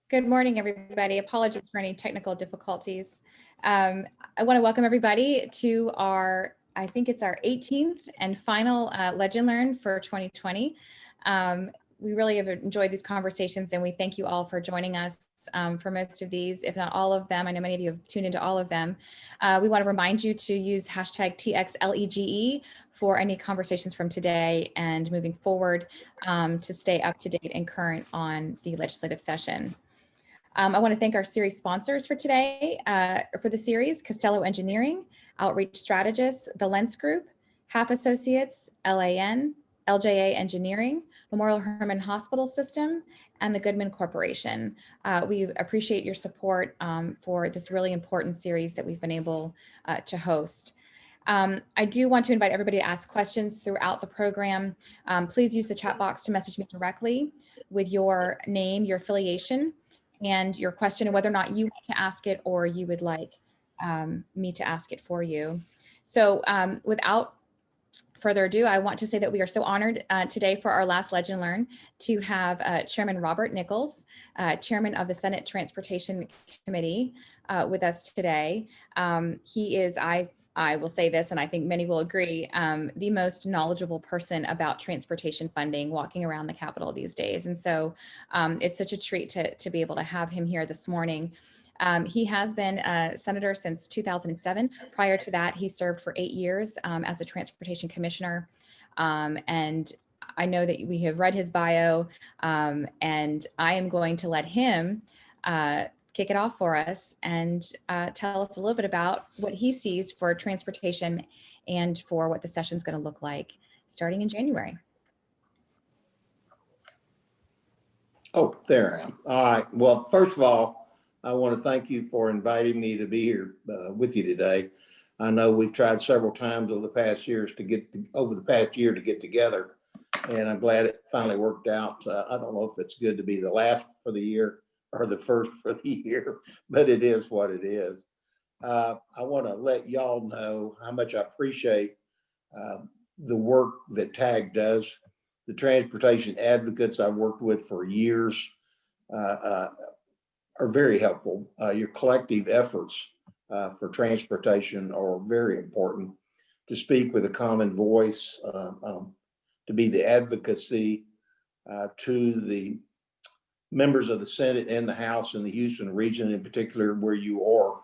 Good morning, everybody. Apologies for any technical difficulties. I want to welcome everybody to our, I think it's our 18th and final Lege and Learn for 2020. We really have enjoyed these conversations, and we thank you all for joining us for most of these, if not all of them. I know many of you have tuned into all of them. We want to remind you to use hashtag TXLEGE for any conversations from today and moving forward to stay up to date and current on the legislative session. I want to thank our series sponsors for today, for the series, Costello Engineering, Outreach Strategists, the Lentz Group, Half Associates, LAN, LJA Engineering, Memorial Hermann Hospital System, and the Goodman Corporation. We appreciate your support for this really important series that we've been able to host. I do want to invite everybody to ask questions throughout the program. Please use the chat box to message me directly with your name, your affiliation, and your question, and whether or not you want to ask it or you would like me to ask it for you. So without further ado, I want to say that we are so honored today for our last Lege and Learn to have Chairman Robert Nichols, Chairman of the Senate Transportation Committee, with us today. He is, I will say this, and I think many will agree, the most knowledgeable person about transportation funding walking around the Capitol these days. And so it's such a treat to be able to have him here this morning. He has been a senator since 2007. Prior to that, he served for 8 years as a transportation commissioner. And I know that we have read his bio, and I am going to let him kick it off for us and tell us a little bit about what he sees for transportation and for what the session is going to look like starting in January. Oh, there I am. All right. Well, first of all, I want to thank you for inviting me to be here with you today. I know we've tried several times over the past years to get together, and I'm glad it finally worked out. I don't know if it's good to be the last for the year or the first for the year, but it is what it is. I want to let y'all know how much I appreciate the work that TAG does. The transportation advocates I've worked with for years are very helpful. Your collective efforts for transportation are very important. To speak with a common voice, to be the advocacy to the members of the Senate and the House in the Houston region in particular, where you are,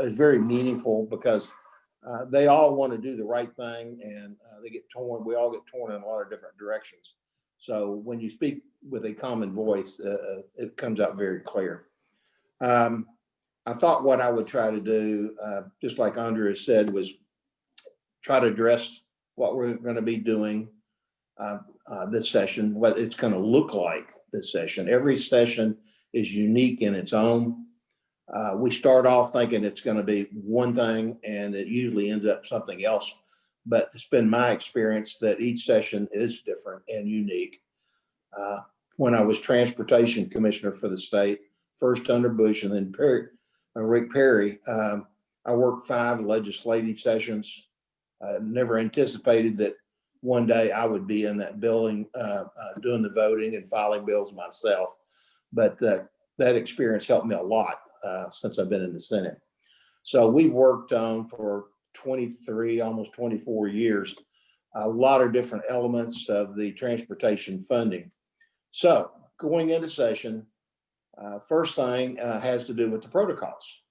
is very meaningful because they all want to do the right thing, and they get torn. We all get torn in a lot of different directions. So when you speak with a common voice, it comes out very clear. I thought what I would try to do, just like Andrea said, was try to address what we're going to be doing this session, what it's going to look like this session. Every session is unique in its own. We start off thinking it's going to be one thing, and it usually ends up something else. But it's been my experience that each session is different and unique. When I was transportation commissioner for the state, first under Bush and then Rick Perry, I worked 5 legislative sessions. I never anticipated that one day I would be in that building doing the voting and filing bills myself. But that experience helped me a lot since I've been in the Senate. So we've worked on for 23, almost 24 years, a lot of different elements of the transportation funding. So going into session, first thing has to do with the protocols.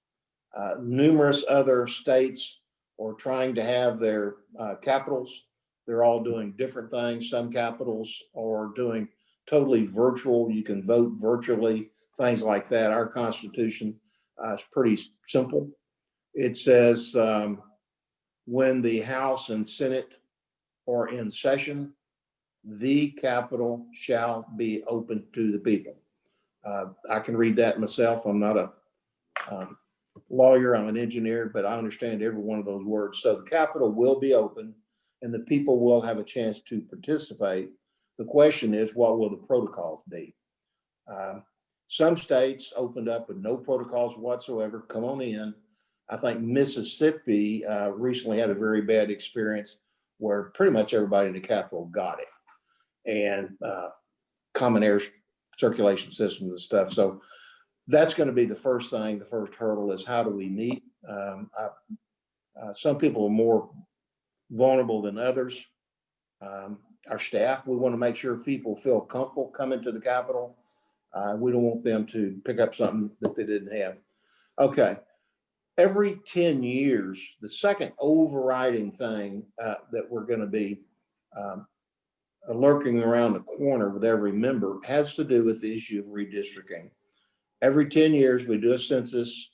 Numerous other states are trying to have their capitals. They're all doing different things. Some capitals are doing totally virtual. You can vote virtually, things like that. Our Constitution is pretty simple. It says when the House and Senate are in session, the Capitol shall be open to the people. I can read that myself. I'm not a lawyer, I'm an engineer, but I understand every one of those words. So the Capitol will be open and the people will have a chance to participate. The question is, what will the protocols be? Some states opened up with no protocols whatsoever. Come on in. I think Mississippi recently had a very bad experience where pretty much everybody in the Capitol got it. And common air circulation systems and stuff. So that's going to be the first thing. The first hurdle is how do we meet? Some people are more vulnerable than others. Our staff, we want to make sure people feel comfortable coming to the Capitol. We don't want them to pick up something that they didn't have. Okay. Every 10 years, the second overriding thing that we're going to be lurking around the corner with every member has to do with the issue of redistricting. Every 10 years, we do a census.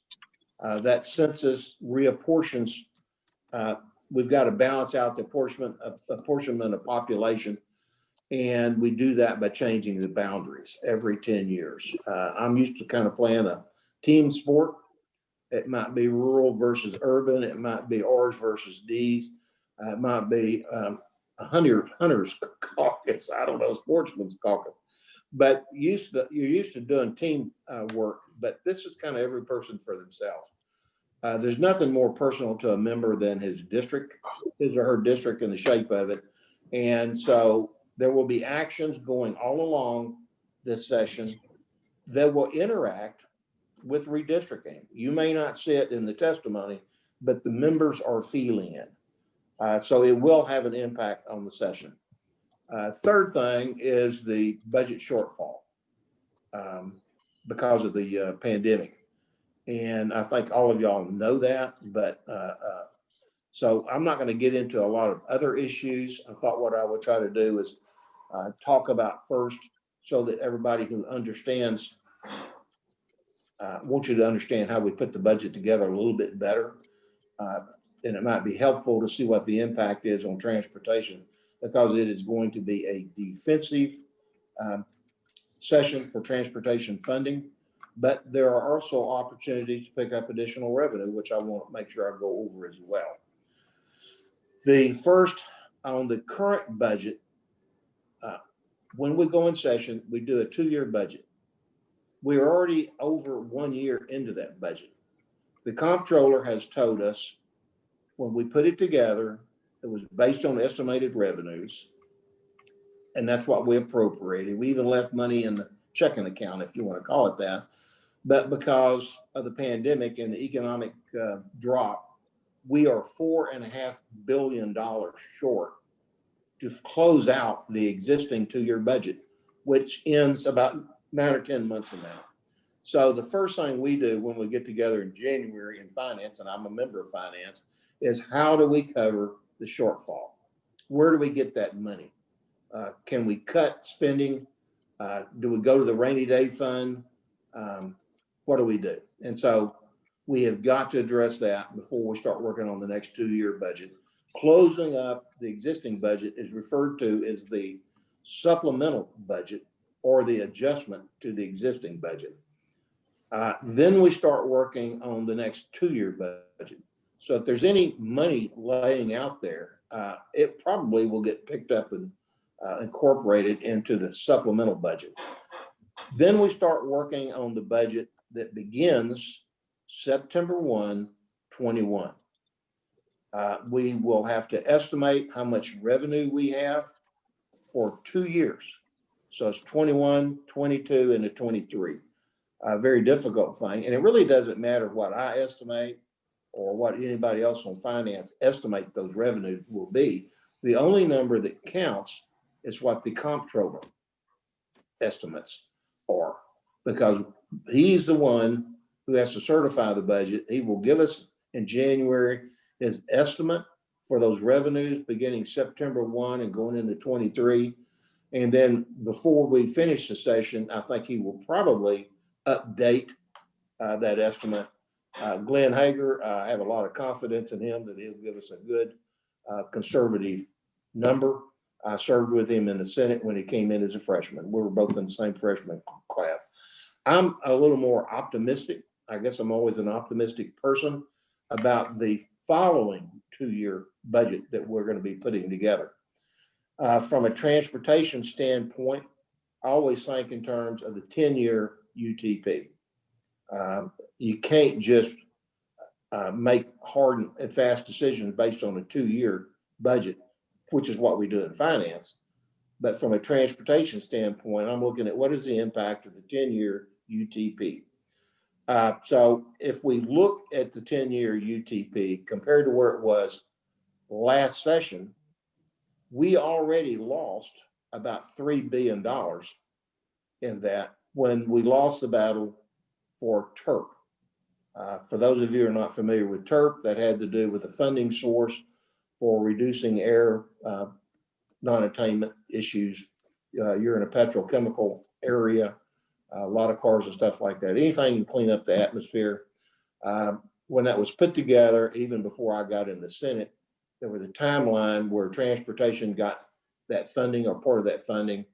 That census reapportions. We've got to balance out the apportionment of population, and we do that by changing the boundaries every 10 years. I'm used to kind of playing a team sport. It might be rural versus urban. It might be R's versus D's. It might be a hunter's caucus. I don't know, sportsman's caucus. But you're used to doing team work, but this is kind of every person for themselves. There's nothing more personal to a member than his district, his or her district, and the shape of it. And so there will be actions going all along this session that will interact with redistricting. You may not see it in the testimony, but the members are feeling it. So it will have an impact on the session. Third thing is the budget shortfall because of the pandemic. And I think all of y'all know that, but so I'm not going to get into a lot of other issues. I thought what I would try to do is talk about first so that everybody who understands, want you to understand how we put the budget together a little bit better. And it might be helpful to see what the impact is on transportation, because it is going to be a defensive session for transportation funding, but there are also opportunities to pick up additional revenue, which I want to make sure I go over as well. The first, on the current budget, when we go in session, we do a 2-year budget. We're already over 1 year into that budget. The comptroller has told us when we put it together, it was based on estimated revenues, and that's what we appropriated. We even left money in the checking account, if you want to call it that. But because of the pandemic and the economic drop, we are $4.5 billion short to close out the existing 2-year budget, which ends about 9 or 10 months from now. So the first thing we do when we get together in January in finance, and I'm a member of finance, is how do we cover the shortfall? Where do we get that money? Can we cut spending? Do we go to the rainy day fund? What do we do? And so we have got to address that before we start working on the next 2-year budget. Closing up the existing budget is referred to as the supplemental budget or the adjustment to the existing budget. Then we start working on the next 2-year budget. So if there's any money laying out there, it probably will get picked up and incorporated into the supplemental budget. Then we start working on the budget that begins September 1, 21. We will have to estimate how much revenue we have for 2 years. So it's 21, 22, and 23. A very difficult thing. And it really doesn't matter what I estimate or what anybody else on finance estimate those revenues will be. The only number that counts is what the comptroller estimates are, because he's the one who has to certify the budget. He will give us in January his estimate for those revenues beginning September 1 and going into 23. And then before we finish the session, I think he will probably update that estimate. Glenn Hager, I have a lot of confidence in him that he'll give us a good conservative number. I served with him in the Senate when he came in as a freshman. We were both in the same freshman class. I'm a little more optimistic. I guess I'm always an optimistic person about the following 2-year budget that we're going to be putting together. From a transportation standpoint, I always think in terms of the 10-year UTP. You can't just make hard and fast decisions based on a 2-year budget, which is what we do in finance. But from a transportation standpoint, I'm looking at what is the impact of the 10-year UTP. So if we look at the 10-year UTP compared to where it was last session, we already lost about $3 billion in that when we lost the battle for TERP. For those of you who are not familiar with TERP, that had to do with the funding source for reducing air non-attainment issues. You're in a petrochemical area, a lot of cars and stuff like that. Anything to clean up the atmosphere. When that was put together, even before I got in the Senate, there was a timeline where transportation got that funding or part of that funding.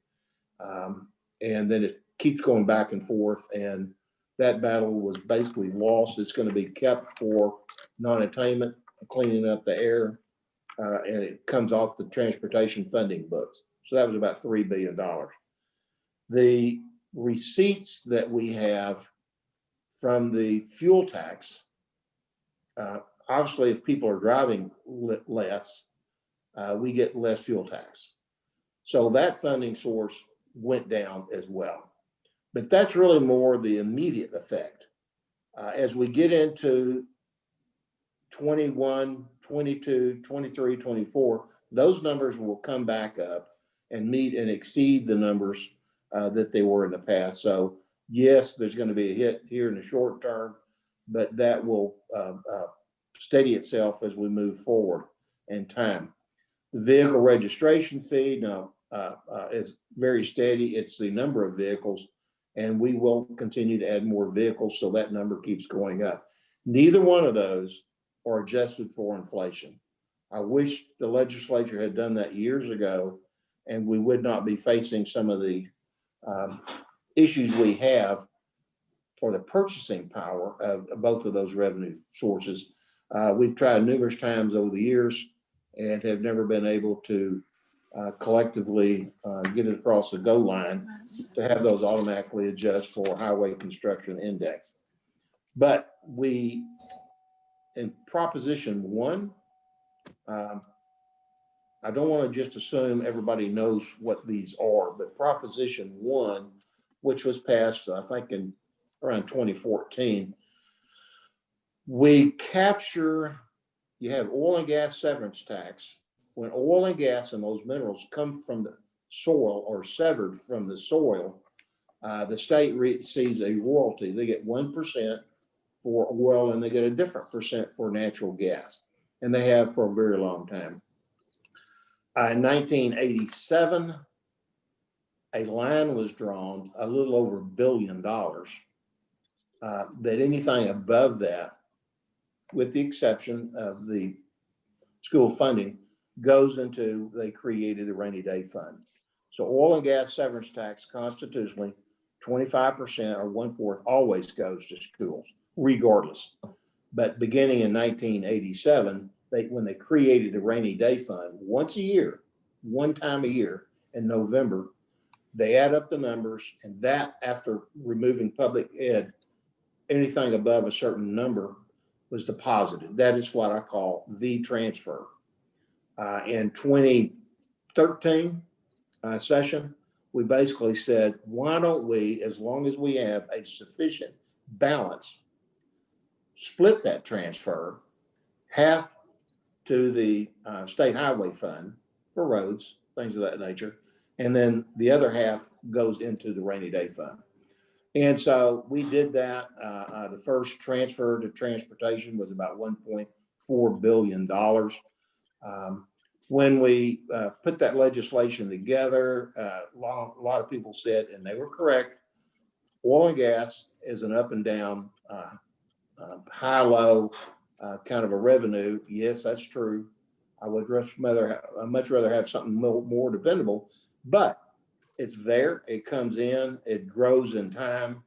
And then it keeps going back and forth. And that battle was basically lost. It's going to be kept for non-attainment, cleaning up the air, and it comes off the transportation funding books. So that was about $3 billion. The receipts that we have from the fuel tax, obviously, if people are driving less, we get less fuel tax. So that funding source went down as well. But that's really more the immediate effect. As we get into 21, 22, 23, 24, those numbers will come back up and meet and exceed the numbers that they were in the past. So yes, there's going to be a hit here in the short term, but that will steady itself as we move forward in time. The vehicle registration fee now is very steady. It's the number of vehicles, and we will continue to add more vehicles, so that number keeps going up. Neither one of those are adjusted for inflation. I wish the legislature had done that years ago, and we would not be facing some of the issues we have for the purchasing power of both of those revenue sources. We've tried numerous times over the years and have never been able to collectively get it across the goal line to have those automatically adjust for highway construction index. But we, in Proposition 1, I don't want to just assume everybody knows what these are, but Proposition 1, which was passed, I think, in around 2014, we capture, you have oil and gas severance tax. When oil and gas and those minerals come from the soil or severed from the soil, the state receives a royalty. They get 1% for oil and they get a different percent for natural gas. And they have for a very long time. In 1987, a line was drawn a little over $1 billion, that anything above that, with the exception of the school funding, goes into, they created a rainy day fund. So oil and gas severance tax constitutionally, 25% or 1/4 always goes to schools, regardless. But beginning in 1987, when they created the rainy day fund, once a year, one time a year in November, they add up the numbers, and that, after removing public ed, anything above a certain number was deposited. That is what I call the transfer. In 2013 session, we basically said, why don't we, as long as we have a sufficient balance, split that transfer, half to the state highway fund for roads, things of that nature, and then the other half goes into the rainy day fund. And so we did that. The first transfer to transportation was about $1.4 billion. When we put that legislation together, a lot of people said, and they were correct, oil and gas is an up and down, high-low kind of a revenue. Yes, that's true. I would much rather have something more dependable, but it's there. It comes in, it grows in time,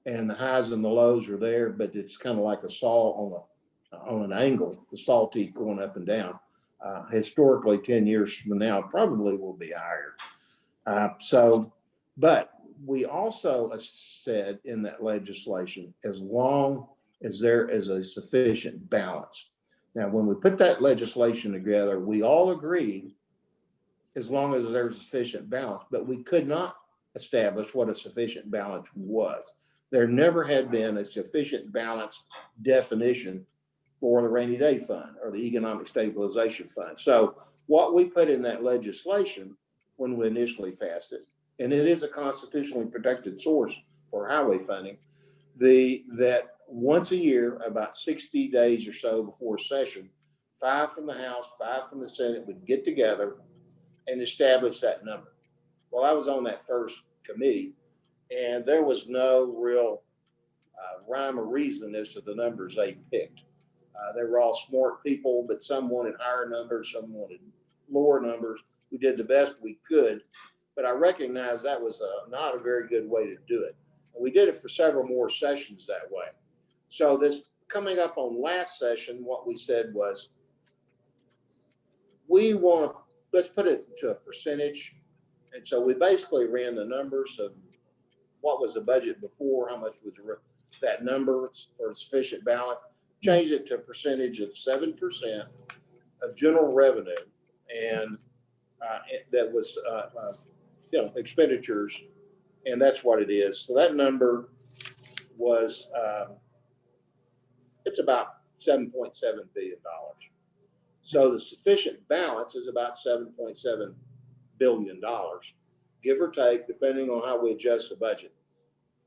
and the highs and the lows are there, but it's kind of like a saw on an angle, the saw teeth going up and down. Historically, 10 years from now, probably will be higher. But we also said in that legislation, as long as there is a sufficient balance. Now, when we put that legislation together, we all agreed as long as there's sufficient balance, but we could not establish what a sufficient balance was. There never had been a sufficient balance definition for the rainy day fund or the economic stabilization fund. So what we put in that legislation when we initially passed it, and it is a constitutionally protected source for highway funding, that once a year, about 60 days or so before session, 5 from the House, 5 from the Senate would get together and establish that number. Well, I was on that first committee, and there was no real rhyme or reason as to the numbers they picked. They were all smart people, but some wanted higher numbers, some wanted lower numbers. We did the best we could, but I recognized that was not a very good way to do it. And we did it for several more sessions that way. So this coming up on last session, what we said was, let's put it to a percentage. And so we basically ran the numbers of what was the budget before, how much was that number for sufficient balance, changed it to a percentage of 7% of general revenue. And that was, expenditures. And that's what it is. So that number was, it's about $7.7 billion. So the sufficient balance is about $7.7 billion, give or take, depending on how we adjust the budget.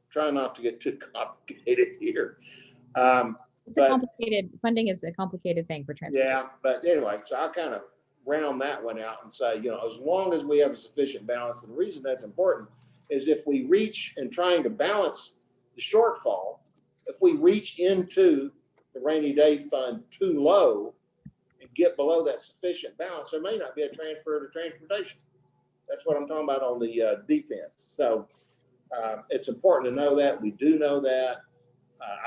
Try not to get too complicated here. Funding is a complicated thing for transportation. Yeah, but anyway, so I'll kind of round that one out and say, as long as we have a sufficient balance, and the reason that's important is if we reach in trying to balance the shortfall, if we reach into the rainy day fund too low and get below that sufficient balance, there may not be a transfer to transportation. That's what I'm talking about on the defense. So it's important to know that. We do know that.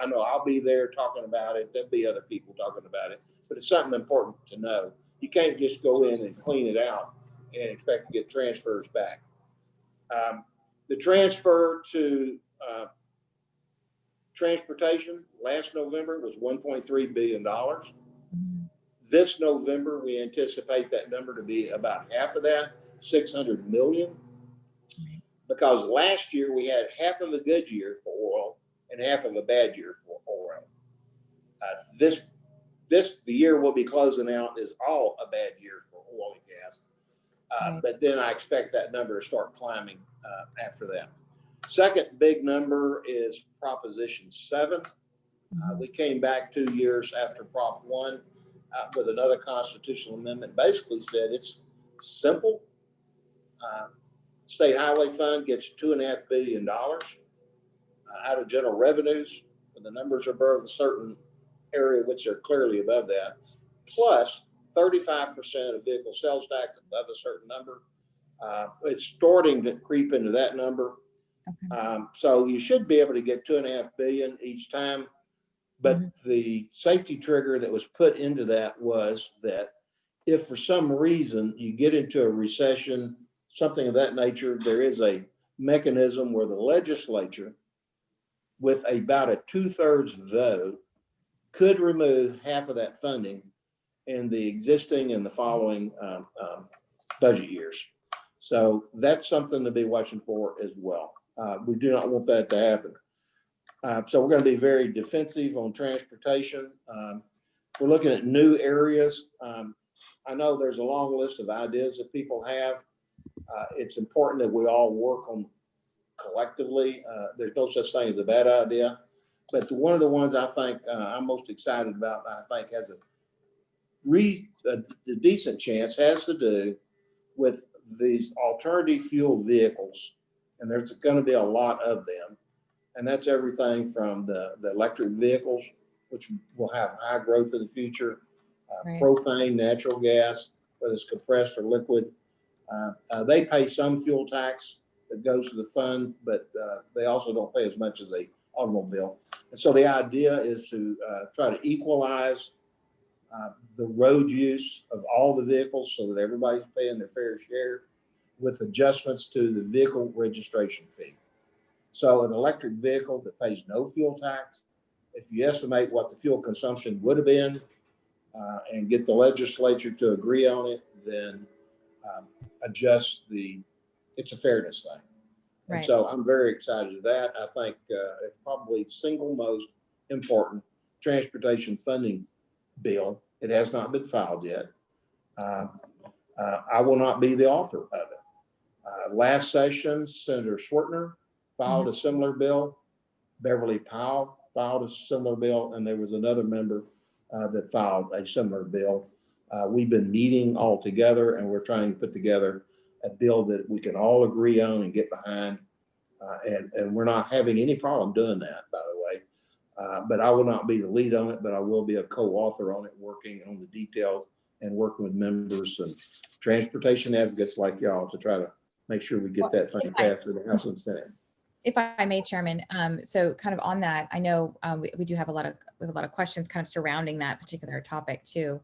I know I'll be there talking about it. There'll be other people talking about it, but it's something important to know. You can't just go in and clean it out and expect to get transfers back. The transfer to transportation last November was $1.3 billion. This November, we anticipate that number to be about half of that, 600 million. Because last year we had half of a good year for oil and half of a bad year for oil. The year we'll be closing out is all a bad year for oil and gas. But then I expect that number to start climbing after that. Second big number is Proposition 7. We came back 2 years after Prop 1 with another constitutional amendment. Basically said it's simple. State Highway Fund gets $2.5 billion out of general revenues. When the numbers are above a certain area, which are clearly above that, plus 35% of vehicle sales tax above a certain number. It's starting to creep into that number. Okay. So you should be able to get $2.5 billion each time. But the safety trigger that was put into that was that if for some reason you get into a recession, something of that nature, there is a mechanism where the legislature, with about a 2/3 vote, could remove half of that funding in the existing and the following budget years. So that's something to be watching for as well. We do not want that to happen. So we're going to be very defensive on transportation. We're looking at new areas. I know there's a long list of ideas that people have. It's important that we all work on collectively. There's no such thing as a bad idea. But one of the ones I think I'm most excited about, I think has a decent chance, has to do with these alternative fuel vehicles. And there's going to be a lot of them. And that's everything from the electric vehicles, which will have high growth in the future, propane, natural gas, whether it's compressed or liquid. They pay some fuel tax that goes to the fund, but they also don't pay as much as an automobile. And so the idea is to try to equalize the road use of all the vehicles so that everybody's paying their fair share with adjustments to the vehicle registration fee. So an electric vehicle that pays no fuel tax, if you estimate what the fuel consumption would have been and get the legislature to agree on it, then adjust it's a fairness thing. And Right. so I'm very excited of that. I think it's probably the single most important transportation funding bill. It has not been filed yet. I will not be the author of it. Last session, Senator Schwertner filed a similar bill. Beverly Powell filed a similar bill, and there was another member that filed a similar bill. We've been meeting all together, and we're trying to put together a bill that we can all agree on and get behind. And we're not having any problem doing that, by the way. But I will not be the lead on it, but I will be a co-author on it, working on the details and working with members and transportation advocates like y'all to try to make sure we get that thing passed through the House and Senate. If I may, Chairman, so kind of on that, I know we do have a lot of questions kind of surrounding that particular topic too.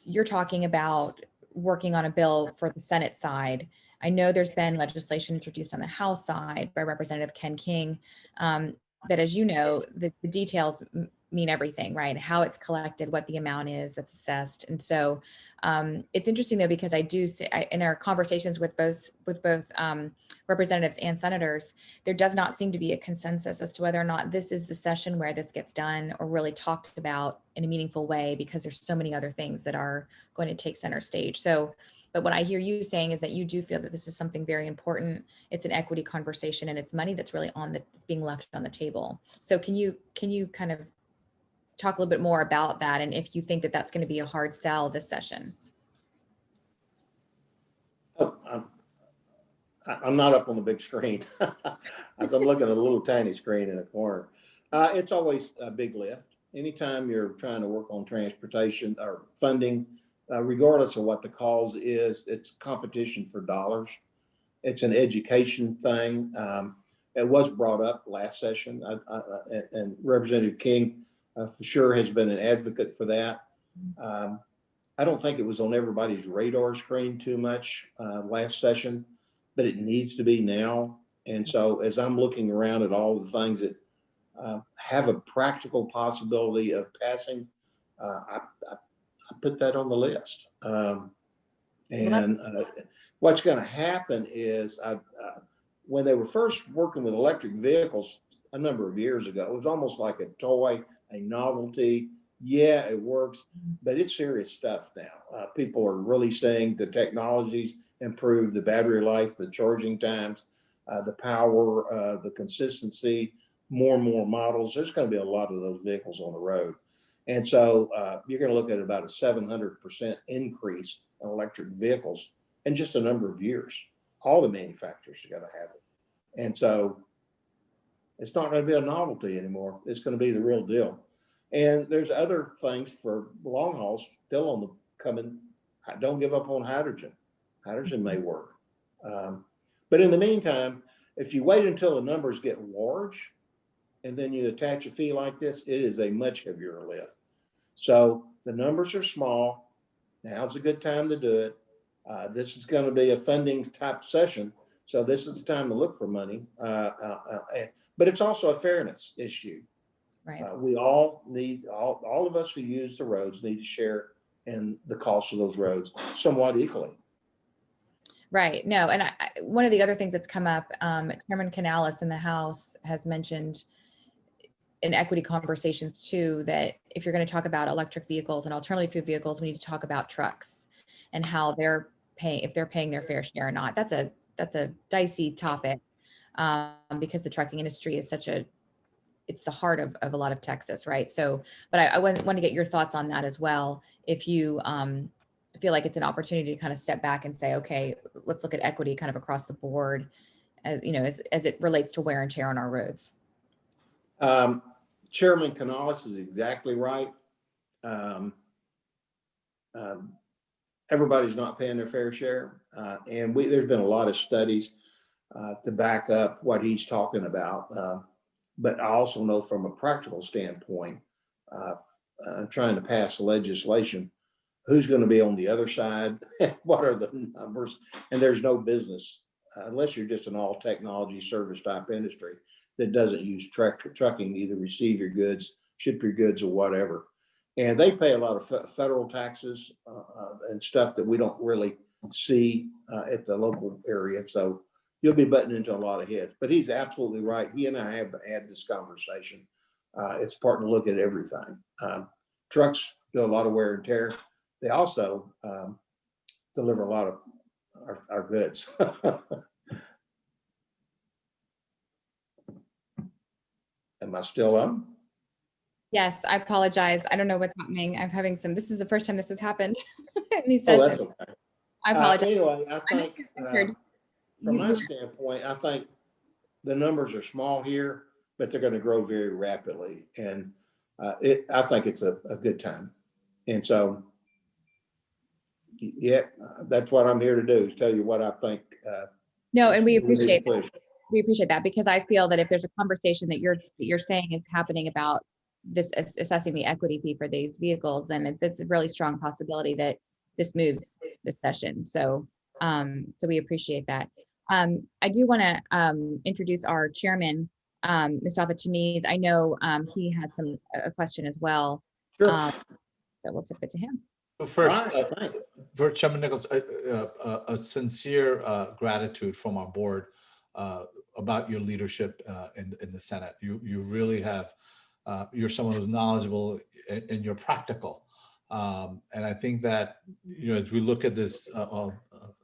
You're talking about working on a bill for the Senate side. I know there's been legislation introduced on the House side by Representative Ken King, but as you know, the details mean everything, right? How it's collected, what the amount is that's assessed. And so it's interesting though, because I do say in our conversations with both representatives and senators, there does not seem to be a consensus as to whether or not this is the session where this gets done or really talked about in a meaningful way, because there's so many other things that are going to take center stage. So, but what I hear you saying is that you do feel that this is something very important. It's an equity conversation, and it's money that's really that's being left on the table. So can you kind of talk a little bit more about that, and if you think that that's going to be a hard sell this session? I'm not up on the big screen. As I'm looking at a little tiny screen in a corner. It's always a big lift. Anytime you're trying to work on transportation or funding, regardless of what the cause is, it's competition for dollars. It's an education thing. It was brought up last session, and Representative King for sure has been an advocate for that. I don't think it was on everybody's radar screen too much last session, but it needs to be now. And so as I'm looking around at all the things that have a practical possibility of passing, I put that on the list. What's going to happen is when they were first working with electric vehicles a number of years ago, it was almost like a toy, a novelty. Yeah, it works, but it's serious stuff now. People are really saying the technologies improve the battery life, the charging times, the power, the consistency, more and more models. There's going to be a lot of those vehicles on the road. And so you're going to look at about a 700% increase in electric vehicles in just a number of years. All the manufacturers are going to have it. And so it's not going to be a novelty anymore. It's going to be the real deal. And there's other things for long hauls still on the coming. Don't give up on hydrogen. Hydrogen may work. But in the meantime, if you wait until the numbers get large and then you attach a fee like this, it is a much heavier lift. So the numbers are small. Now's a good time to do it. This is going to be a funding type session. So this is the time to look for money. But it's also a fairness issue. Right. We all need, all of us who use the roads need to share in the cost of those roads somewhat equally. Right. No, and one of the other things that's come up, Chairman Canales in the House has mentioned in equity conversations too, that if you're going to talk about electric vehicles and alternative fuel vehicles, we need to talk about trucks and how they're paying, if they're paying their fair share or not. That's a dicey topic because the trucking industry is it's the heart of a lot of Texas, right? So, but I want to get your thoughts on that as well. If you feel like it's an opportunity to kind of step back and say, okay, let's look at equity kind of across the board, as you know, as it relates to wear and tear on our roads. Chairman Canales is exactly right. Everybody's not paying their fair share, and there's been a lot of studies to back up what he's talking about. But I also know from a practical standpoint, trying to pass legislation, who's going to be on the other side? What are the numbers? And there's no business, unless you're just an all technology service type industry that doesn't use trucking, either receive your goods, ship your goods, or whatever. And they pay a lot of federal taxes and stuff that we don't really see at the local area. So you'll be butting into a lot of heads. But he's absolutely right. He and I have had this conversation. It's important to look at everything. Trucks do a lot of wear and tear. They also deliver a lot of our goods. Am I still on? Yes, I apologize. I don't know what's happening. I'm having some, this is the first time this has happened in these Oh, sessions. that's okay. I apologize. Anyway, I think Heard from you- my standpoint, I think the numbers are small here, but they're going to grow very rapidly. And I think it's a good time. And so, yeah, that's what I'm here to do, is tell you what I think. No, and we need to appreciate push. we appreciate that, because I feel that if there's a conversation that you're saying is happening about this assessing the equity fee for these vehicles, then it's a really strong possibility that this moves this session. So so we appreciate that. I do want to introduce our chairman, Mustafa Tamiz. I know he has a question as well. Sure. So we'll tip it to him. First, All right, thanks. for Chairman Nichols, a sincere gratitude from our board about your leadership in the Senate. You really have, you're someone who's knowledgeable and you're practical. And I think that, as we look at this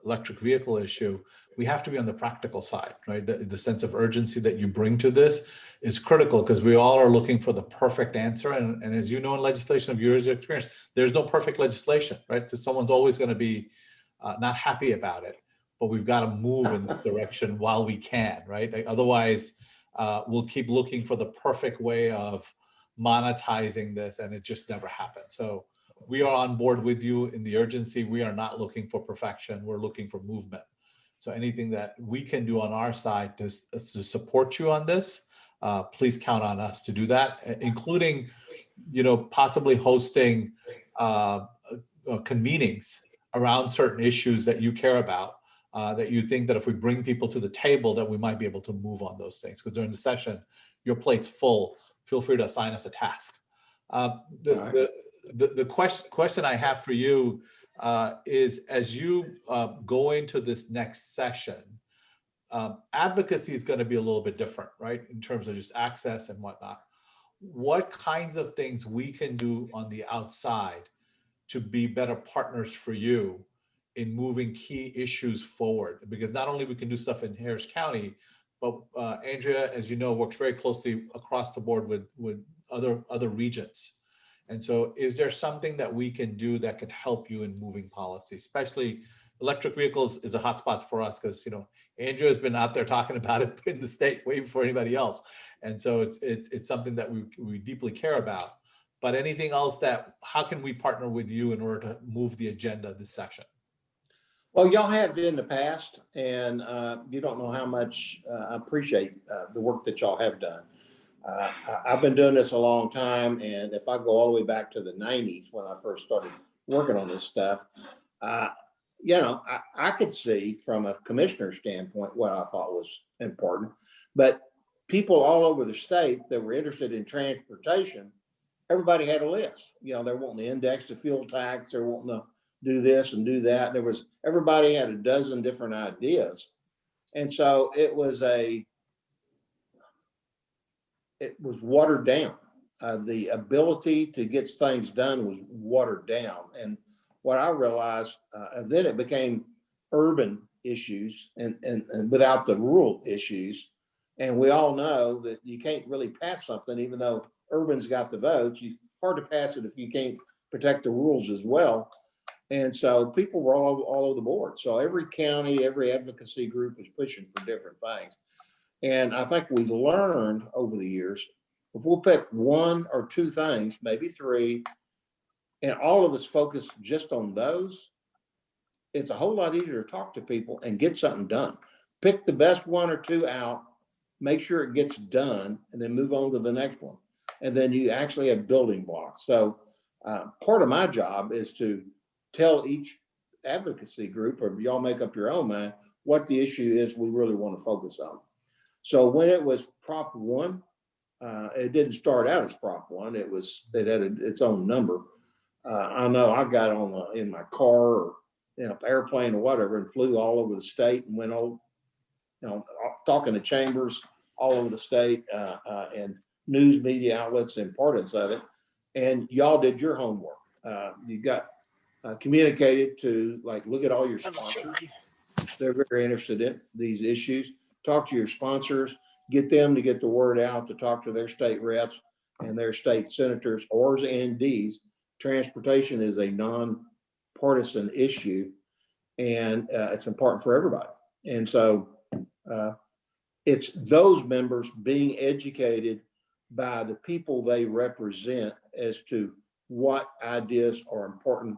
electric vehicle issue, we have to be on the practical side, right? The sense of urgency that you bring to this is critical, because we all are looking for the perfect answer. And as you know, in legislation of years of experience, there's no perfect legislation, right? Because someone's always going to be not happy about it, but we've got to move in this direction while we can, right? Like, otherwise, we'll keep looking for the perfect way of monetizing this, and it just never happens. So we are on board with you in the urgency. We are not looking for perfection. We're looking for movement. So anything that we can do on our side to support you on this, please count on us to do that, including, possibly hosting convenings around certain issues that you care about, that you think that if we bring people to the table, that we might be able to move on those things. Because during the session, your plate's full. Feel free to assign us a task. The question I have for you is, as you go into this next session, advocacy is going to be a little bit different, right? In terms of just access and whatnot. What kinds of things we can do on the outside to be better partners for you in moving key issues forward? Because not only we can do stuff in Harris County, but Andrea, as you know, works very closely across the board with other regions. And so is there something that we can do that can help you in moving policy? Especially electric vehicles is a hot spot for us, because Andrea has been out there talking about it in the state way before anybody else. And so it's something that we deeply care about. But anything else how can we partner with you in order to move the agenda this session? Well, y'all have in the past, and you don't know how much I appreciate the work that y'all have done. I've been doing this a long time, and if I go all the way back to the 90s when I first started working on this stuff, I could see from a commissioner standpoint what I thought was important. But people all over the state that were interested in transportation, everybody had a list. They're wanting to index the fuel tax, they're wanting to do this and do that. Everybody had a dozen different ideas. And so it was watered down. The ability to get things done was watered down. And what I realized, then it became urban issues and without the rural issues. And we all know that you can't really pass something, even though urban's got the votes. It's hard to pass it if you can't protect the rules as well. And so people were all over the board. So every county, every advocacy group was pushing for different things. And I think we learned over the years, if we'll pick one or two things, maybe three, and all of us focus just on those, it's a whole lot easier to talk to people and get something done. Pick the best one or two out, make sure it gets done, and then move on to the next one. And then you actually have building blocks. So part of my job is to tell each advocacy group, or y'all make up your own mind, what the issue is we really want to focus on. So when it was Prop 1, it didn't start out as Prop 1. It had its own number. I know I got in my car, or in an airplane or whatever and flew all over the state and went talking to chambers all over the state and news media outlets and importance of it. And y'all did your homework. You got communicated to look at all your sponsors. They're very interested in these issues. Talk to your sponsors, get them to get the word out, to talk to their state reps and their state senators, Ors and Ds. Transportation is a non-partisan issue, and it's important for everybody. And so it's those members being educated by the people they represent as to what ideas are important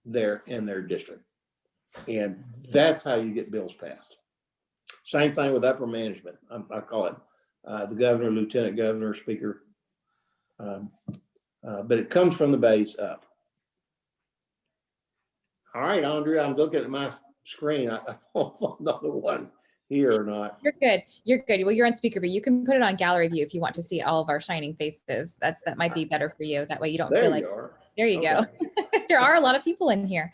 there in their district. And that's how you get bills passed. Same thing with upper management. I call it the governor, lieutenant governor, speaker. But it comes from the base up. All right, Andrea, I'm looking at my screen. I don't know if I'm the one here or not. You're good. You're good. Well, you're on speaker view. You can put it on gallery view if you want to see all of our shining faces. That might be better for you. That way you don't feel like. There you go. There are a lot of people in here.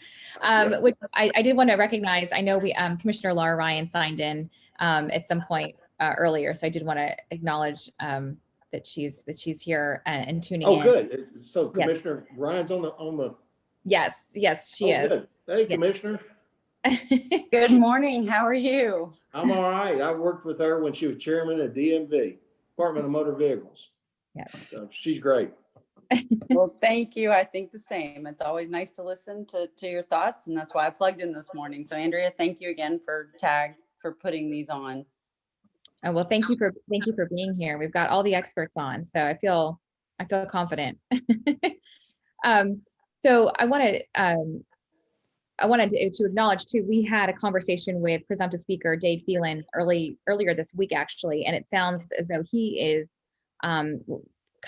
Which I did want to recognize. I know we Commissioner Laura Ryan signed in at some point earlier, so I did want to acknowledge that she's here and tuning in. Oh, good. So Commissioner Ryan's on the. Yes, she is. Good. Hey, Commissioner. Good morning. How are you? I'm all right. I worked with her when she was chairman of DMV, Department of Motor Vehicles. Yeah. So she's great. Well, thank you. I think the same. It's always nice to listen to your thoughts, and that's why I plugged in this morning. So Andrea, thank you again for putting these on. Oh, well, thank you for being here. We've got all the experts on, so I feel confident. So I wanted to acknowledge too, we had a conversation with presumptive speaker Dave Phelan earlier this week, actually, and it sounds as though he is kind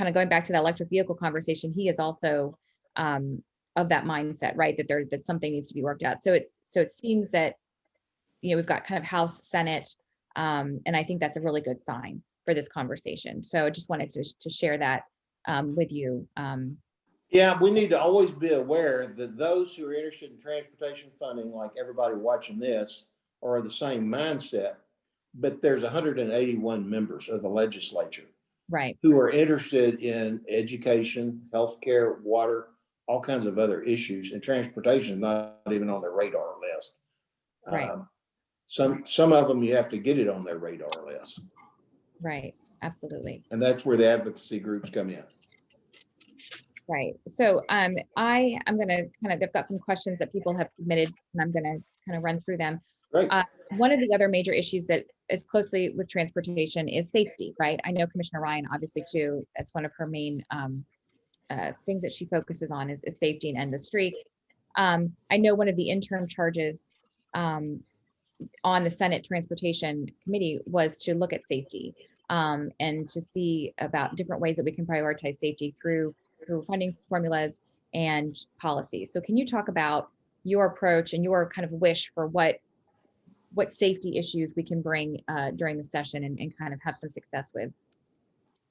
of going back to that electric vehicle conversation. He is also of that mindset, right? That something needs to be worked out. So it seems that, we've got kind of House, Senate, and I think that's a really good sign for this conversation. So I just wanted to share that with you. Yeah, we need to always be aware that those who are interested in transportation funding, like everybody watching this, are the same mindset, but there's 181 members of the legislature, right, who are interested in education, healthcare, water, all kinds of other issues, and transportation is not even on their radar list. Right. Some of them you have to get it on their radar list. Right, absolutely. And that's where the advocacy groups come in. Right. So I'm going to they've got some questions that people have submitted, and I'm going to kind of run through them. Right. One of the other major issues that is closely with transportation is safety, right? I know Commissioner Ryan, obviously too, that's one of her main things that she focuses on is safety and end the streak. I know one of the interim charges on the Senate Transportation Committee was to look at safety and to see about different ways that we can prioritize safety through funding formulas and policies. So can you talk about your approach and your kind of wish for what safety issues we can bring during the session and kind of have some success with?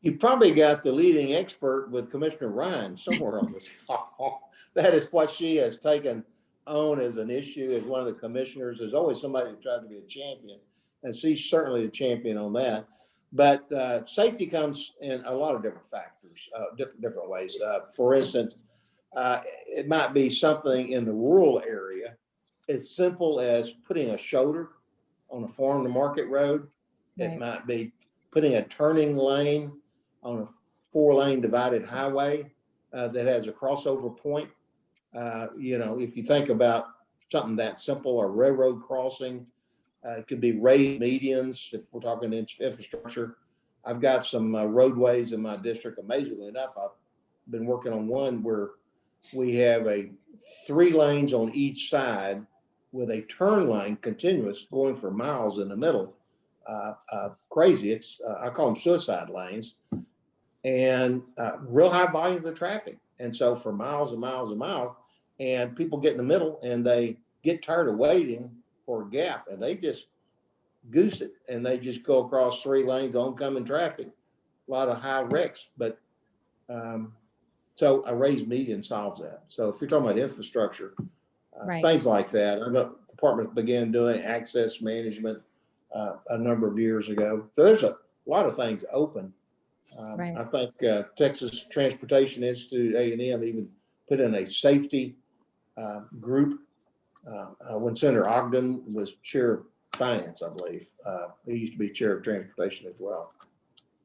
You probably got the leading expert with Commissioner Ryan somewhere on this call. That is what she has taken on as an issue as one of the commissioners. There's always somebody that tried to be a champion, and she's certainly the champion on that. But safety comes in a lot of different factors, different ways. For instance, it might be something in the rural area as simple as putting a shoulder on a farm to market road. Right. It might be putting a turning lane on a 4-lane divided highway that has a crossover point. If you think about something that simple, a railroad crossing, it could be raised medians if we're talking infrastructure. I've got some roadways in my district. Amazingly enough, I've been working on one where we have 3 lanes on each side with a turn lane continuous going for miles in the middle. Crazy. It's I call them suicide lanes, and real high volumes of traffic. And so for miles and miles and miles, and people get in the middle and they get tired of waiting for a gap, and they just goose it, and they just go across 3 lanes, oncoming traffic, a lot of high wrecks. But so a raised median solves that. So if you're talking about infrastructure, Right. Things like that. I know the department began doing access management a number of years ago. So there's a lot of things open. Right. I think Texas Transportation Institute, A&M, even put in a safety group when Senator Ogden was chair of finance, I believe. He used to be chair of transportation as well.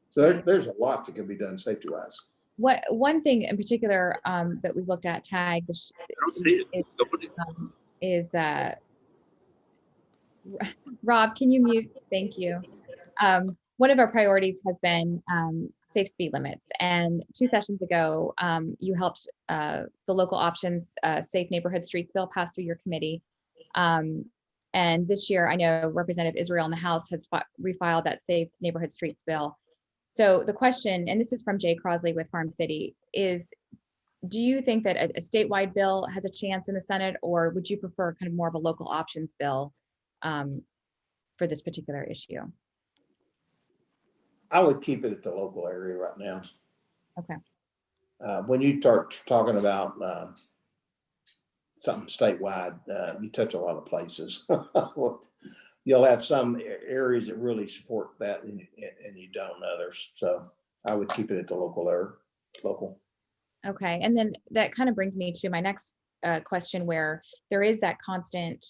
So there's a lot that can be done safety-wise. One thing in particular that we've looked at, TAG, is Rob, can you mute? Thank you. One of our priorities has been safe speed limits. And 2 sessions ago, you helped the local options Safe Neighborhood Streets bill pass through your committee. And this year, I know Representative Israel in the House has refiled that Safe Neighborhood Streets bill. So the question, and this is from Jay Crosley with Farm City, is do you think that a statewide bill has a chance in the Senate, or would you prefer kind of more of a local options bill for this particular issue? I would keep it at the local area right now. Okay. When you start talking about something statewide, you touch a lot of places. You'll have some areas that really support that, and you don't others. So I would keep it at the local area. Local. Okay. And then that kind of brings me to my next question, where there is that constant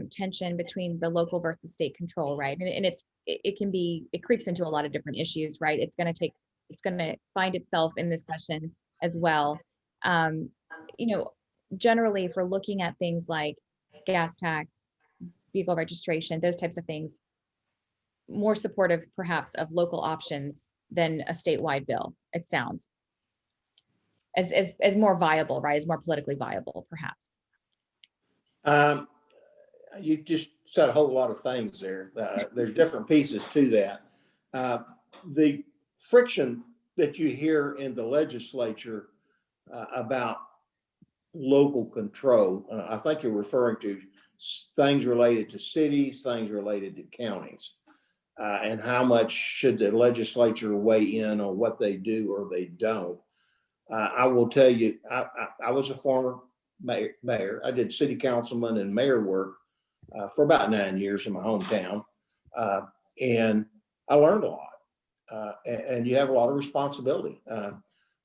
tension between the local versus state control, right? And it creeps into a lot of different issues, right? It's going to find itself in this session as well. Generally, if we're looking at things like gas tax, vehicle registration, those types of things, more supportive perhaps of local options than a statewide bill, it sounds, as more viable, right? As more politically viable, perhaps. You just said a whole lot of things there. There's different pieces to that. The friction that you hear in the legislature about local control, I think you're referring to things related to cities, things related to counties, and how much should the legislature weigh in on what they do or they don't. I will tell you, I was a former mayor. I did city councilman and mayor work for about 9 years in my hometown. And I learned a lot. And you have a lot of responsibility.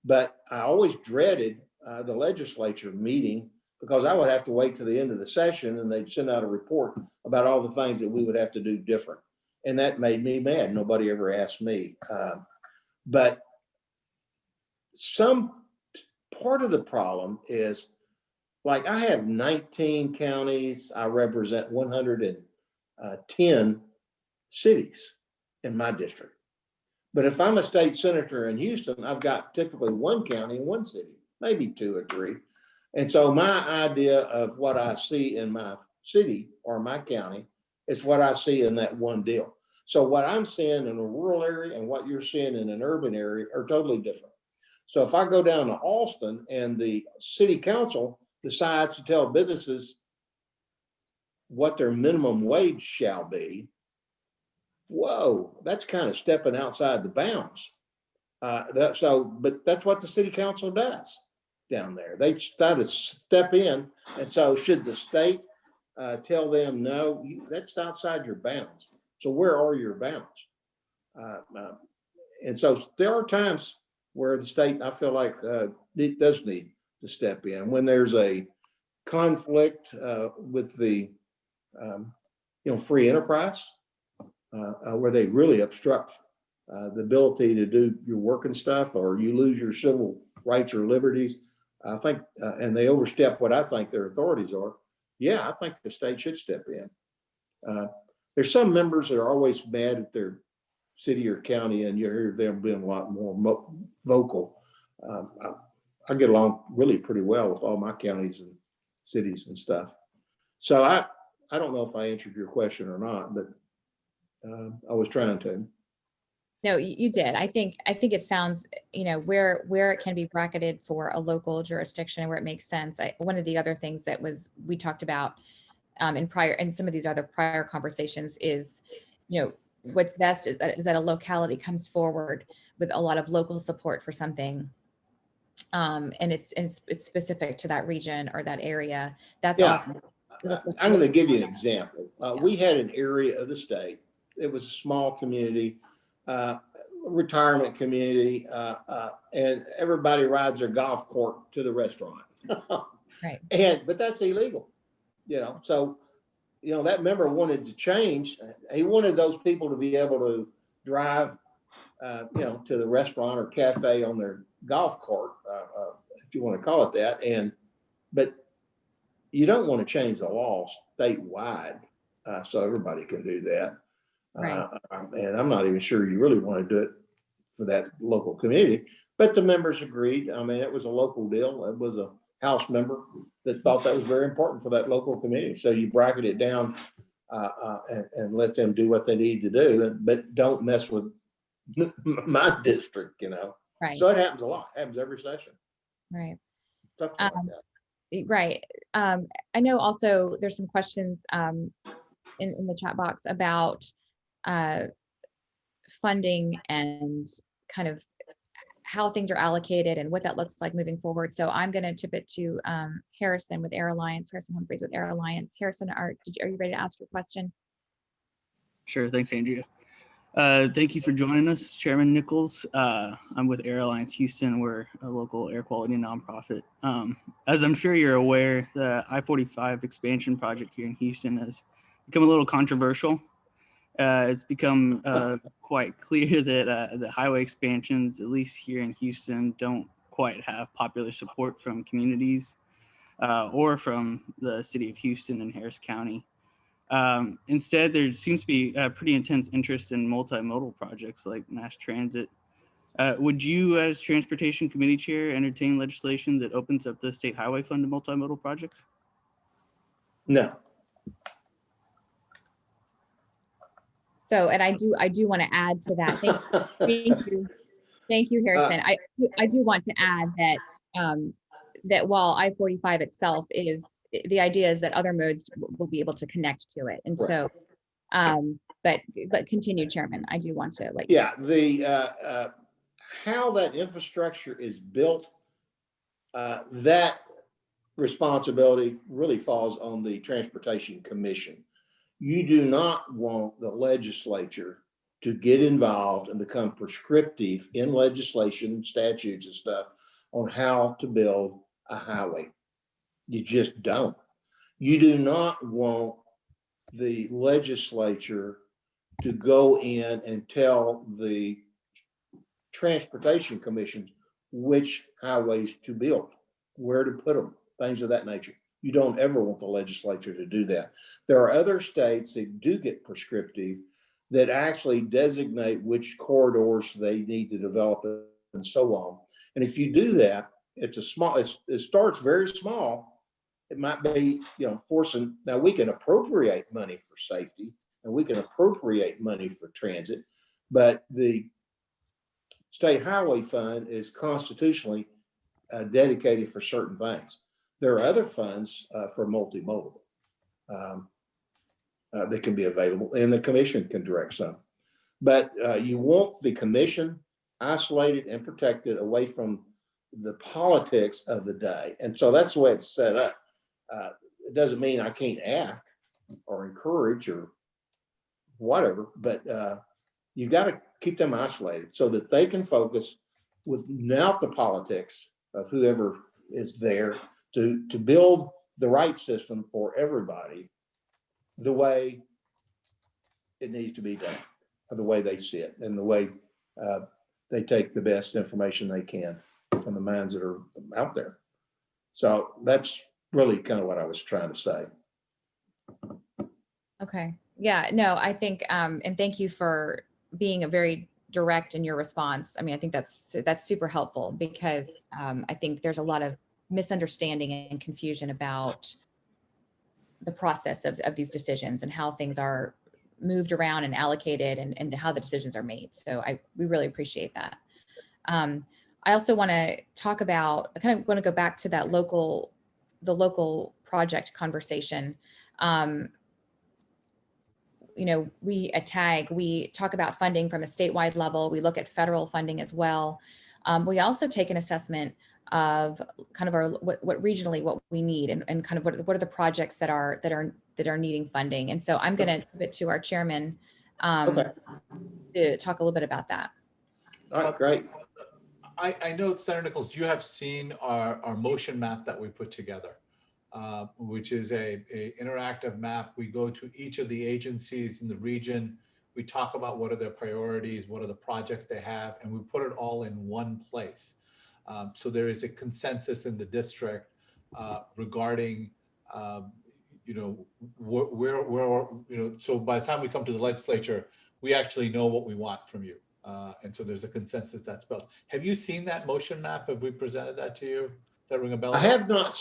But I always dreaded the legislature meeting, because I would have to wait to the end of the session and they'd send out a report about all the things that we would have to do different. And that made me mad. Nobody ever asked me. But some part of the problem is, like, I have 19 counties. I represent 110 cities in my district. But if I'm a state senator in Houston, I've got typically 1 county and 1 city, maybe 2 or 3. And so my idea of what I see in my city or my county is what I see in that one deal. So what I'm seeing in a rural area and what you're seeing in an urban area are totally different. So if I go down to Austin and the city council decides to tell businesses what their minimum wage shall be, whoa, that's kind of stepping outside the bounds. But that's what the city council does down there. They try to step in. And so should the state tell them, no, that's outside your bounds. So where are your bounds? And so there are times where the state, I feel like, it does need to step in when there's a conflict with the free enterprise, where they really obstruct the ability to do your work and stuff, or you lose your civil rights or liberties. I think, and they overstep what I think their authorities are. Yeah, I think the state should step in. There's some members that are always mad at their city or county, and you hear them being a lot more vocal. I get along really pretty well with all my counties and cities and stuff. So I don't know if I answered your question or not, but I was trying to. No, you did. I think it sounds, where it can be bracketed for a local jurisdiction where it makes sense. One of the other things that we talked about in some of these other prior conversations is, what's best is that a locality comes forward with a lot of local support for something, and it's specific to that region or that area. That's Yeah. often. I'm going to give you an example. We had an area of the state. It was a small community, retirement community, and everybody rides their golf cart to the restaurant. Right. But that's illegal, So, that member wanted to change. He wanted those people to be able to drive, to the restaurant or cafe on their golf cart, if you want to call it that. But you don't want to change the laws statewide, so everybody can do that. Right. And I'm not even sure you really want to do it for that local community, but the members agreed. I mean, it was a local deal. It was a House member that thought that was very important for that local community. So you bracket it down and let them do what they need to do, but don't mess with my district, Right. So it happens a lot. It happens every session. Right. Something like that. Right. I know also there's some questions in the chat box about funding and kind of how things are allocated and what that looks like moving forward. So I'm going to tip it to Harrison with Air Alliance, Harrison Humphreys with Air Alliance. Harrison, are you ready to ask your question? Sure. Thanks, Andrea. Thank you for joining us, Chairman Nichols. I'm with Air Alliance Houston. We're a local air quality nonprofit. As I'm sure you're aware, the I-45 expansion project here in Houston has become a little controversial. It's become quite clear that the highway expansions, at least here in Houston, don't quite have popular support from communities or from the city of Houston and Harris County. Instead, there seems to be a pretty intense interest in multimodal projects like mass transit. Would you, as Transportation Committee Chair, entertain legislation that opens up the state highway fund to multimodal projects? No. So, and I do want to add to that. Thank you, Harrison. I do want to add that that while I-45 itself is, the idea is that other modes will be able to connect to it, and so, but continue, Chairman. I do want to the how that infrastructure is built, that responsibility really falls on the Transportation Commission. You do not want the legislature to get involved and become prescriptive in legislation, statutes and stuff on how to build a highway. You just don't. You do not want the legislature to go in and tell the Transportation Commission which highways to build, where to put them, things of that nature. You don't ever want the legislature to do that. There are other states that do get prescriptive that actually designate which corridors they need to develop and so on. And if you do that, it starts very small. It might be, forcing, now we can appropriate money for safety and we can appropriate money for transit, but the State Highway Fund is constitutionally dedicated for certain things. There are other funds for multimodal that can be available, and the commission can direct some. But you want the commission isolated and protected away from the politics of the day. And so that's the way it's set up. It doesn't mean I can't act or encourage or whatever, but you've got to keep them isolated so that they can focus without the politics of whoever is there to build the right system for everybody the way it needs to be done, or the way they see it, and the way they take the best information they can from the minds that are out there. So that's really kind of what I was trying to say. Okay. Yeah, no, I think, and thank you for being a very direct in your response. I mean, I think that's super helpful because I think there's a lot of misunderstanding and confusion about the process of these decisions and how things are moved around and allocated and how the decisions are made. So we really appreciate that. I also want to talk about, I kind of want to go back to that the local project conversation. We at TAG, we talk about funding from a statewide level. We look at federal funding as well. We also take an assessment of kind of our what regionally what we need and kind of what are the projects that are needing funding. And so I'm going to give it to our chairman Okay. to talk a little bit about that. All right, great. I know, Senator Nichols, you have seen our motion map that we put together, which is a interactive map. We go to each of the agencies in the region. We talk about what are their priorities, what are the projects they have, and we put it all in one place. So there is a consensus in the district regarding, so by the time we come to the legislature, we actually know what we want from you. And so there's a consensus that's built. Have you seen that motion map? Have we presented that to you? Does that ring a bell? I have not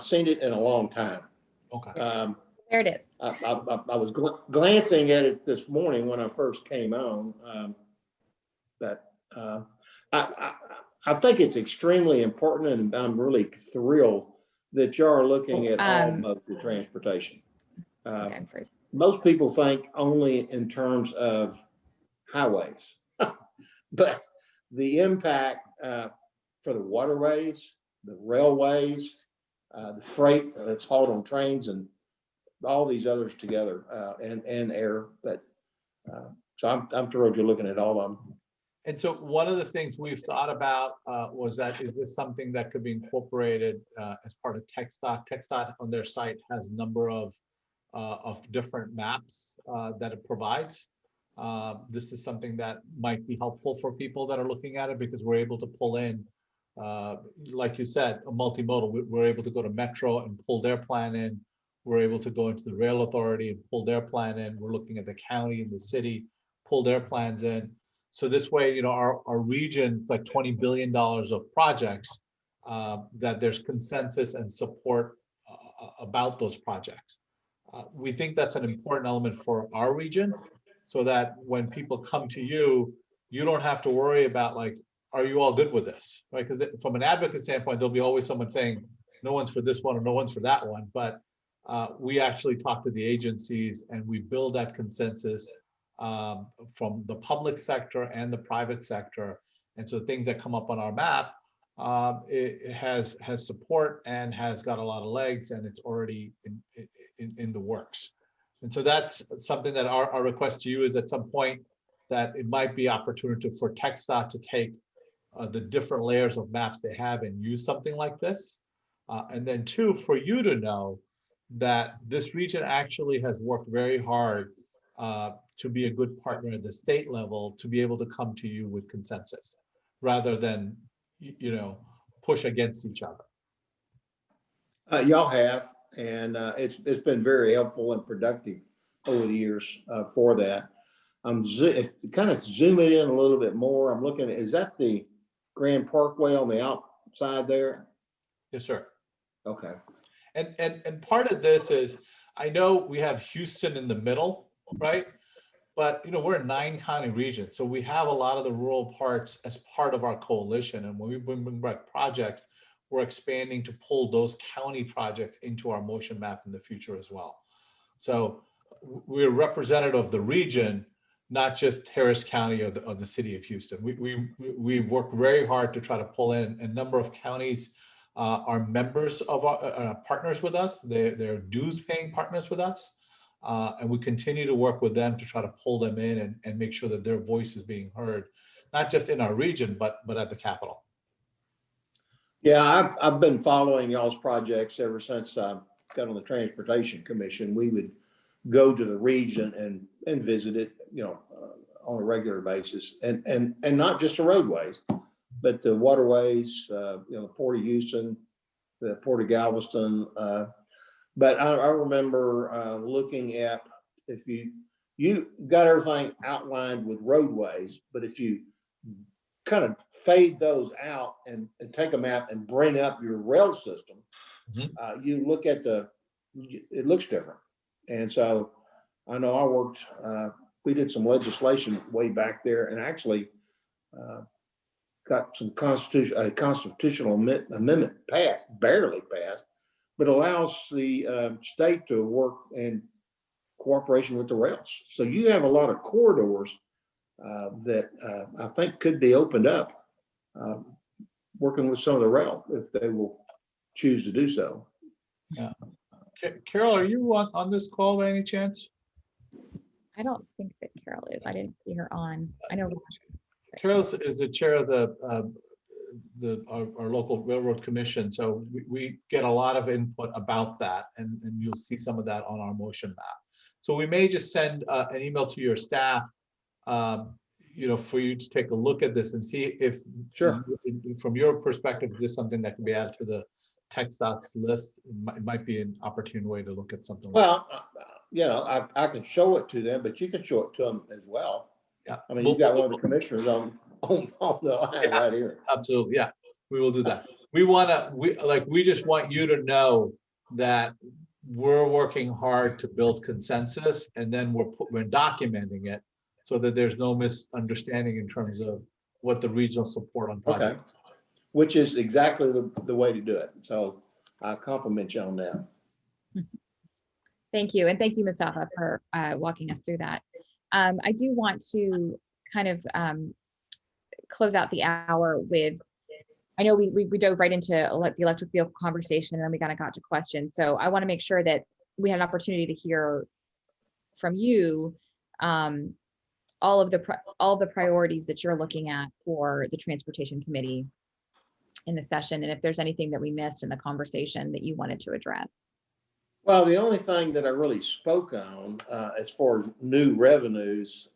seen it in a long time. Okay. There it is. I was glancing at it this morning when I first came on. But I think it's extremely important, and I'm really thrilled that you are looking at all modes of transportation. Most people think only in terms of highways, but the impact for the waterways, the railways, the freight that's hauled on trains, and all these others together, and air. But so I'm thrilled you're looking at all of them. And so one of the things we've thought about was that, is this something that could be incorporated as part of TxDOT? TxDOT on their site has a number of different maps that it provides. This is something that might be helpful for people that are looking at it, because we're able to pull in, like you said, a multimodal. We're able to go to Metro and pull their plan in. We're able to go into the rail authority and pull their plan in. We're looking at the county and the city, pull their plans in. So this way, our region, like $20 billion of projects, that there's consensus and support about those projects. We think that's an important element for our region, so that when people come to you, you don't have to worry about, like, are you all good with this, right? Because from an advocate standpoint, there'll be always someone saying, no one's for this one or no one's for that one. But we actually talk to the agencies and we build that consensus from the public sector and the private sector. And so things that come up on our map, it has support and has got a lot of legs, and it's already in the works. And so that's something that our request to you is, at some point, that it might be opportunity for TxDOT to take the different layers of maps they have and use something like this. And then two, for you to know that this region actually has worked very hard to be a good partner at the state level, to be able to come to you with consensus, rather than, push against each other. Y'all have, and it's been very helpful and productive over the years for that. Kind of zooming in a little bit more, I'm looking at, is that the Grand Parkway on the outside there? Yes, sir. Okay. And part of this is, I know we have Houston in the middle, right? But we're a 9-county region, so we have a lot of the rural parts as part of our coalition. And when we bring back projects, we're expanding to pull those county projects into our motion map in the future as well. So we're representative of the region, not just Harris County or the city of Houston. We work very hard to try to pull in a number of counties. Are members of our partners with us. They're dues paying partners with us. And we continue to work with them to try to pull them in and make sure that their voice is being heard, not just in our region, but at the Capitol. Yeah, I've been following y'all's projects ever since I got on the Transportation Commission. We would go to the region and visit it, on a regular basis, and not just the roadways, but the waterways, the Port of Houston, the Port of Galveston. But I remember looking at, if you got everything outlined with roadways, but if you kind of fade those out and take a map and bring up your rail system, you look at it looks different. And so I know I worked, we did some legislation way back there, and actually got some constitutional amendment passed, barely passed, but allows the state to work in cooperation with the rails. So you have a lot of corridors that I think could be opened up working with some of the rail if they will choose to do so. Yeah. Carol, are you on this call by any chance? I don't think that Carol is. I didn't see her on. I know Raj is. Carol is the chair of our local railroad commission, so we get a lot of input about that, and you'll see some of that on our motion map. So we may just send an email to your staff, for you to take a look at this and see if, Sure. from your perspective, is this something that can be added to the text docs list? It might be an opportune way to look at something. Well, I can show it to them, but you can show it to them as well. Yeah. I mean, you've got one of the commissioners on the line right here. Absolutely, yeah, we will do that. We just want you to know that we're working hard to build consensus, and then we're documenting it so that there's no misunderstanding in terms of what the regional support on project. Okay, which is exactly the way to do it. So I compliment you on that. Thank you. And thank you, Mustafa, for walking us through that. I do want to kind of close out the hour with, I know we dove right into the electric vehicle conversation, and then we kind of got to questions. So I want to make sure that we had an opportunity to hear from you all of the priorities that you're looking at for the Transportation Committee in the session, and if there's anything that we missed in the conversation that you wanted to address. Well, the only thing that I really spoke on as far as new revenues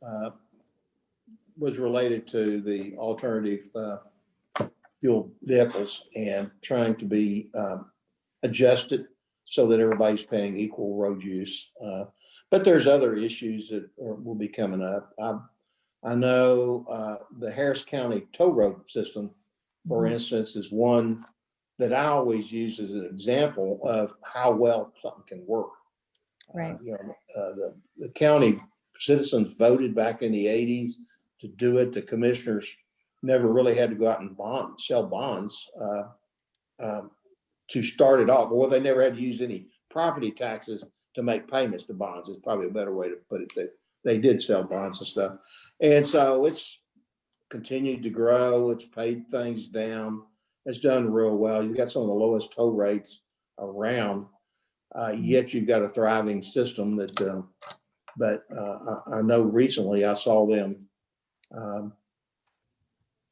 was related to the alternative fuel vehicles and trying to be adjusted so that everybody's paying equal road use. But there's other issues that will be coming up. I know the Harris County toll road system, for instance, is one that I always use as an example of how well something can work. Right. The county citizens voted back in the 80s to do it. The commissioners never really had to go out and sell bonds to start it off. Well, they never had to use any property taxes to make payments to bonds. It's probably a better way to put it. They did sell bonds and stuff. And so it's continued to grow. It's paid things down. It's done real well. You've got some of the lowest toll rates around, yet you've got a thriving system that, but I know recently I saw them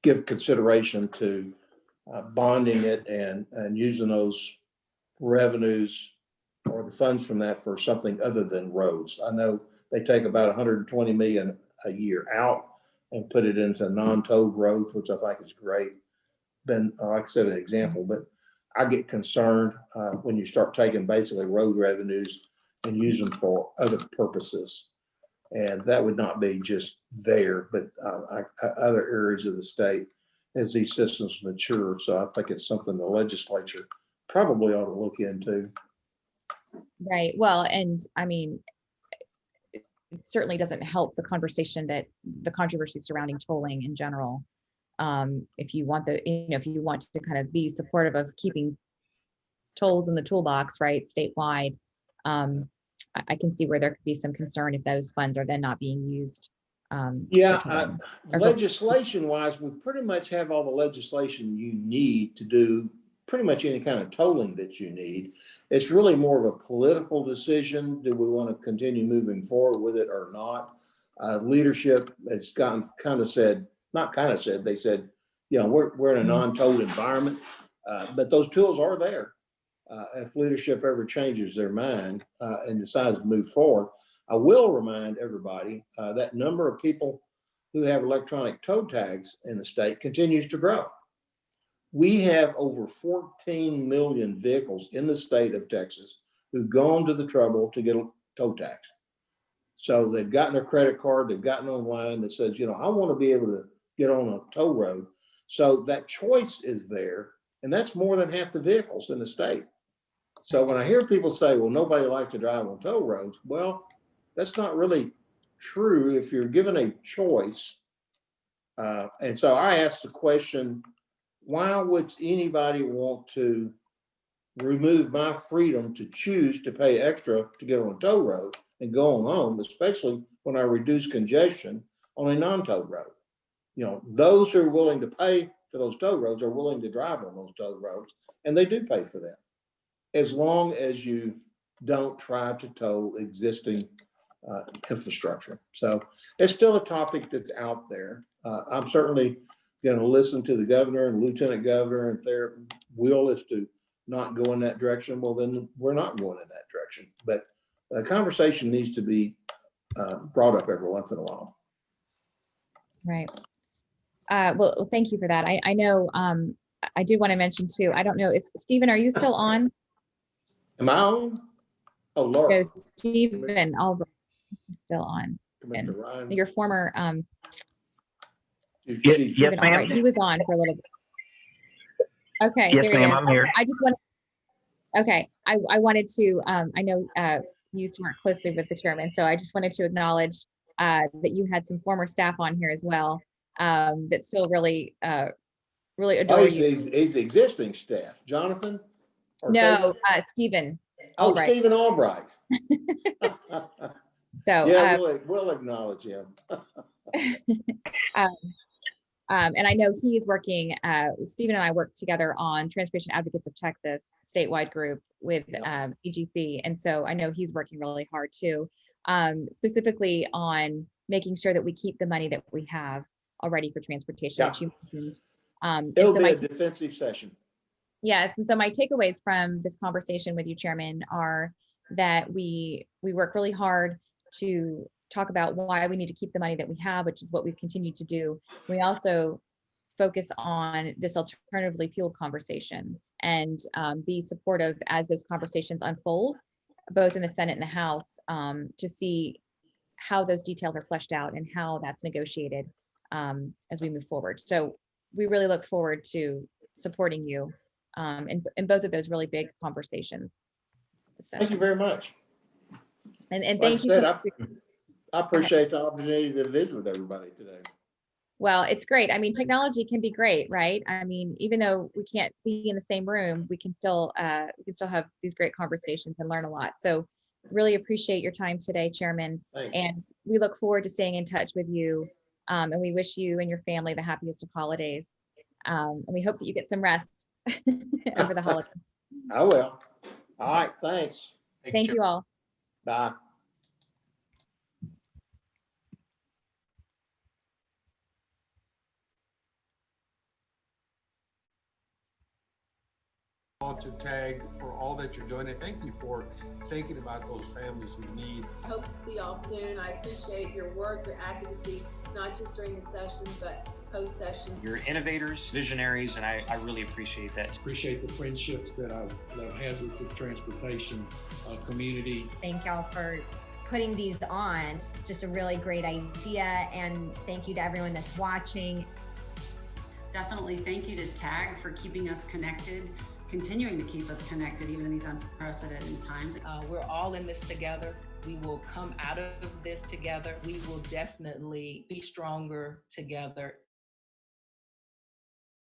give consideration to bonding it and using those revenues or the funds from that for something other than roads. I know they take about 120 million a year out and put it into non-towed roads, which I think is great. Been, like I said, an example, but I get concerned when you start taking basically road revenues and use them for other purposes. And that would not be just there, but other areas of the state as these systems mature. So I think it's something the legislature probably ought to look into. Right. Well, and I mean, it certainly doesn't help the conversation that the controversy surrounding tolling in general. If you want if you want to kind of be supportive of keeping tolls in the toolbox, right, statewide, I can see where there could be some concern if those funds are then not being used. Legislation wise, we pretty much have all the legislation you need to do pretty much any kind of tolling that you need. It's really more of a political decision. Do we want to continue moving forward with it or not? Leadership has gotten they said, we're in a non-tolled environment, but those tools are there. If leadership ever changes their mind and decides to move forward, I will remind everybody that number of people who have electronic tow tags in the state continues to grow. We have over 14 million vehicles in the state of Texas who've gone to the trouble to get a tow tag. So they've gotten their credit card, they've gotten online that says, I want to be able to get on a toll road. So that choice is there, and that's more than half the vehicles in the state. So when I hear people say, well, nobody likes to drive on toll roads, well, that's not really true if you're given a choice. And so I asked the question, why would anybody want to remove my freedom to choose to pay extra to get on a toll road and go on home, especially when I reduce congestion on a non-toll road? Those who are willing to pay for those toll roads are willing to drive on those toll roads, and they do pay for them, as long as you don't try to toll existing infrastructure. So it's still a topic that's out there. I'm certainly going to listen to the governor and lieutenant governor, and if their will is to not go in that direction, well, then we're not going in that direction. But the conversation needs to be brought up every once in a while. Right. Well, thank you for that. I know I did want to mention too, I don't know, is Stephen, are you still on? Am I on? Oh, Laura. No, Stephen Albright is still on. Commissioner Ryan. Your former Chief. Stephen Albright, he was on for a little bit. Okay, Yes, there he ma'am, is. I'm here. I just want. Okay, I wanted to. I know you used to work closely with the chairman, so I just wanted to acknowledge that you had some former staff on here as well that still really adore you. He's the existing staff. Jonathan? Or No, Stephen. Oh, Albright. Stephen Albright. So yeah, we'll acknowledge him. And I know he is working, Stephen and I worked together on Transportation Advocates of Texas statewide group with EGC. And so I know he's working really hard too, specifically on making sure that we keep the money that we have already for transportation, which you mentioned. It'll be a defensive session. Yes, and so my takeaways from this conversation with you, Chairman, are that we work really hard to talk about why we need to keep the money that we have, which is what we've continued to do. We also focus on this alternatively fueled conversation and be supportive as those conversations unfold, both in the Senate and the House, to see how those details are fleshed out and how that's negotiated as we move forward. So we really look forward to supporting you in both of those really big conversations. Thank you very much. And Like thank you. I appreciate the opportunity to visit with everybody today. Well, it's great. I mean, technology can be great, right? I mean, even though we can't be in the same room, we can still have these great conversations and learn a lot. So really appreciate your time today, Chairman. Thanks. And we look forward to staying in touch with you. And we wish you and your family the happiest of holidays. And we hope that you get some rest over the holidays. I will. All right, thanks. Thank you all. Bye. To TAG for all that you're doing, and thank you for thinking about those families who need. I hope to see y'all soon. I appreciate your work, your advocacy, not just during the session, but post-session. You're innovators, visionaries, and I really appreciate that. Appreciate the friendships that I've had with the transportation community. Thank y'all for putting these on. It's just a really great idea, and thank you to everyone that's watching. Definitely thank you to TAG for keeping us connected, continuing to keep us connected even in these unprecedented times. We're all in this together. We will come out of this together. We will definitely be stronger together.